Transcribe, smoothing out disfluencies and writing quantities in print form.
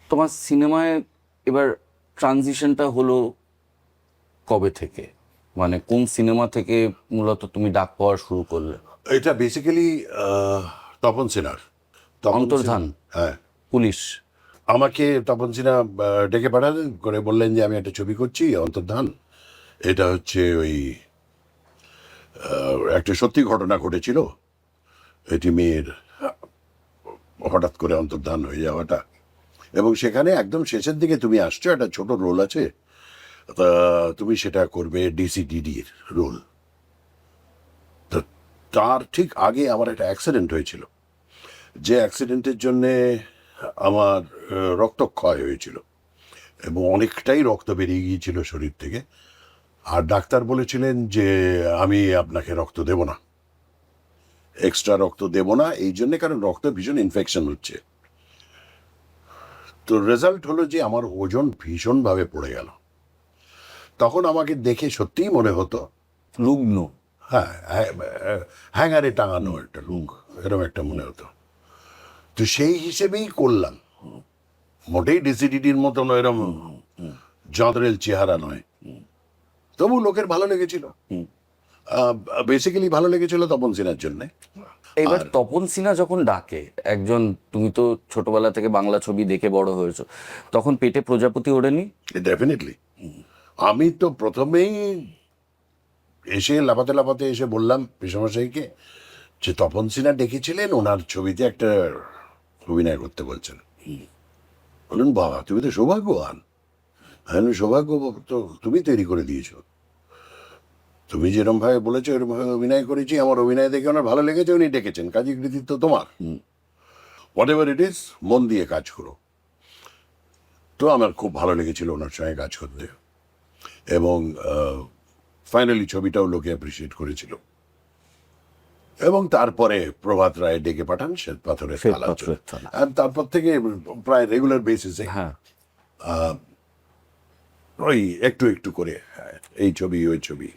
তোমার সিনেমায় এবার ট্রানজিশনটা হলো কবে থেকে, মানে কোন সিনেমা থেকে মূলত তুমি ডাক পাওয়া শুরু করলে? এটা বেসিক্যালি তপন সিনহার। অন্তর্ধান, হ্যাঁ, পুলিশ। আমাকে তপন সিনহা ডেকে পাঠালেন, করে বললেন যে আমি একটা ছবি করছি অন্তর্ধান। এটা হচ্ছে ওই একটা সত্যি ঘটনা ঘটেছিল, এটি মেয়ের হঠাৎ করে অন্তর্ধান হয়ে যাওয়াটা, এবং সেখানে একদম শেষের দিকে তুমি আসছো, একটা ছোট রোল আছে, তা তুমি সেটা করবে ডিসিডিডির রোল। তো তার ঠিক আগে আমার একটা অ্যাক্সিডেন্ট হয়েছিল, যে অ্যাক্সিডেন্টের জন্যে আমার রক্তক্ষয় হয়েছিল এবং অনেকটাই রক্ত বেরিয়ে গিয়েছিল শরীর থেকে। আর ডাক্তার বলেছিলেন যে আমি আপনাকে রক্ত দেব না, এক্সট্রা রক্ত দেব না, এই জন্যে কারণ রক্ত ভীষণ ইনফেকশন হচ্ছে। তো রেজাল্ট হলো যে আমার ওজন ভীষণভাবে পড়ে গেল। তখন আমাকে দেখে সত্যিই মনে হতো লুগ্ন। হ্যাঁ, হ্যাঙ্গারে টাঙানো একটা লুক, এরকম একটা মনে হতো। তো সেই হিসেবেই করলাম, মোটেই ডিসিডিডির মতন এরম জাঁদরেল চেহারা নয়, তবু লোকের ভালো লেগেছিল। বেসিক্যালি ভালো লেগেছিল তপন সিনহার জন্যে। এবার তপন সিনহা যখন ডাকে একজন, তুমি তো ছোটবেলা থেকে বাংলা ছবি দেখে বড় হয়েছো, তখন পেটে প্রজাপতি ওড়েনি? ডেফিনেটলি। আমি তো প্রথমেই এসে লাফাতে লাফাতে এসে বললাম পিসমশাইকে যে তপন সিনহা ডেকেছিলেন, ওনার ছবিতে একটা অভিনয় করতে বলছেন। বলুন বাবা, তুমি তো সৌভাগ্যবান। হ্যাঁ, সৌভাগ্য তো তুমি তৈরি করে দিয়েছো, তুমি যেরকম ভাবে বলেছো এরকম ভাবে অভিনয় করেছি, আমার অভিনয় দেখে ওনার ভালো লেগেছে, উনি ডেকেছেন, কাজী কৃতিত্ব তোমার। হোয়াট এভার ইট ইজ, মন দিয়ে কাজ করো। তো আমার খুব ভালো লেগেছিল ওনার সঙ্গে কাজ করতে, এবং ফাইনালি ছবিটাও লোকে অ্যাপ্রিসিয়েট করেছিল। এবং তারপরে প্রভাত রায় ডেকে পাঠান শ্বেত পাথরের থালা। শ্বেতপাথরের থালা। আর তারপর থেকে প্রায় রেগুলার বেসিসে হ্যাঁ, ওই একটু একটু করে এই ছবি ওই ছবি